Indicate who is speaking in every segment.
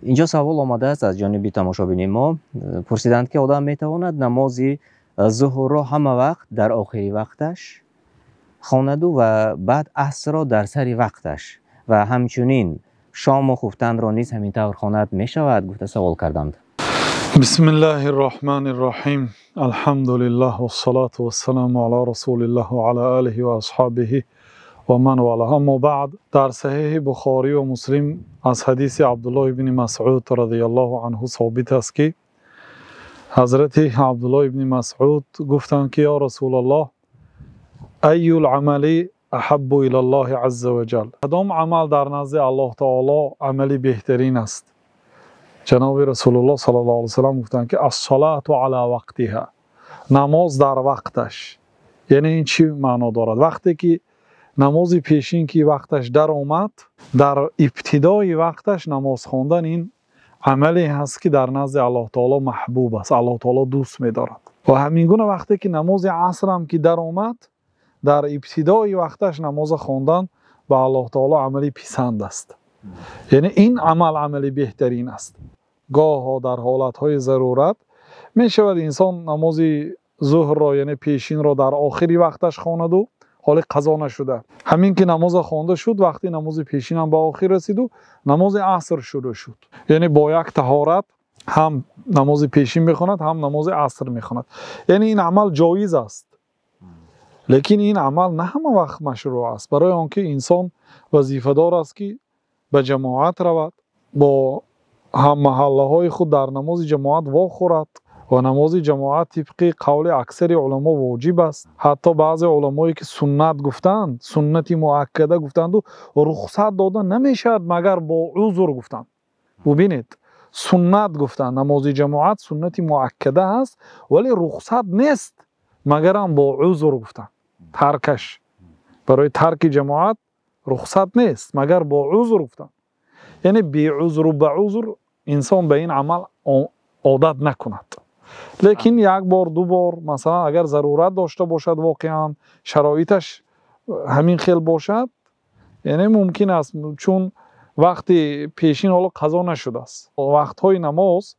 Speaker 1: اینجا سوال آمده است از جانب تماشابین ما. پرسیدند که آدم میتواند نماز ظهر را همه وقت در آخری وقتش خواند و بعد عصر را در سر وقتش و همچنین شام و خفتن را نیز همین طور خواند می شود؟ گفته سوال کردند.
Speaker 2: بسم الله الرحمن الرحیم. الحمد لله و الصلاة و السلام علی رسول الله و علی آله و اصحابه و من والاه. اما بعد، در صحیح بخاری و مسلم از حدیث عبدالله بن مسعود رضی الله عنه ثابت است که حضرت عبدالله بن مسعود گفتند که یا رسول الله، ای العمل احب الی الله عز وجل، کدام عمل در نزد الله تعالی عملی بهترین است؟ جناب رسول الله صلی الله علیه و سلم گفتند که الصلاة علی وقتها، نماز در وقتش. یعنی این چی معنا دارد؟ وقتی که نماز پیشین که وقتش در آمد، در ابتدای وقتش نماز خواندن این عملی هست که در نزد الله تعالی محبوب است، الله تعالی دوست می‌دارد. و همین گونه وقتی که نماز عصر هم که در آمد، در ابتدای وقتش نماز خواندن به الله تعالی عملی پسند است. یعنی این عملی بهترین است. گاه ها در حالت های ضرورت می شود انسان نماز ظهر را یعنی پیشین را در آخری وقتش خواند و حال قضا نشده. همین که نماز خوانده شد، وقتی نماز پیشین هم به آخر رسید و نماز عصر شروع شد، یعنی با یک طهارت هم نماز پیشین میخواند هم نماز عصر میخواند. یعنی این عمل جایز است، لیکن این عمل نه همه وقت مشروع است. برای آنکه انسان وظیفه دار است که به جماعت رود، با هم محله های خود در نماز جماعت واخورد و نماز جماعت طبق قول اکثر علما واجب است. حتی بعض علمایی که سنت گفتند، سنتی مؤکده گفتند و رخصت دادن نمیشد مگر با عذر گفتند. ببینید، سنت گفتند، نماز جماعت سنتی مؤکده است ولی رخصت نیست مگر هم با عذر گفتند. ترکش، برای ترک جماعت رخصت نیست مگر با عذر گفتند. یعنی بی عذر و به عذر انسان به این عمل عادت نکند. لیکن یک بار دو بار مثلا اگر ضرورت داشته باشد، واقعا شرایطش همین خیل باشد، یعنی ممکن است، چون وقتی پیشین حالا قضا نشده است. وقتهای نماز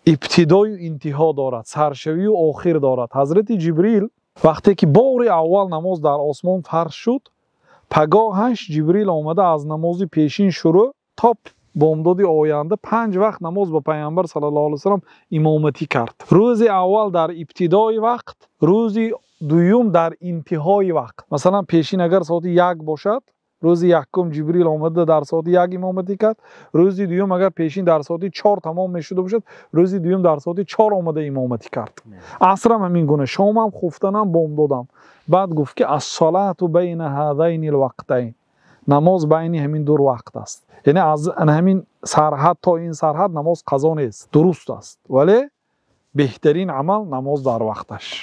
Speaker 2: ابتدای و انتها دارد، سرشوی و آخر دارد. حضرت جبریل وقتی که بار اول نماز در آسمان فرض شد، پگاهش جبریل آمده از نماز پیشین شروع تا بامداد آینده 5 وقت نماز با پیامبر صلی الله علیه و سلم امامتی کرد. روز اول در ابتدای وقت، روز دوم در انتهای وقت. مثلا پیشین اگر ساعت 1 باشد، روز یکم جبریل آمده در ساعت 1 امامتی کرد. روز دوم اگر پیشین در ساعت 4 تمام میشده باشد، روز دوم در ساعت 4 آمده امامتی کرد. عصر هم همین گونه، شام هم خفتنم بامدادم. بعد گفت که الصلاة بین هذین الوقتین، نماز بین همین دو وقت است. یعنی از همین سرحد تا این سرحد نماز قضا نیست، درست است، ولی بهترین عمل نماز در وقتش.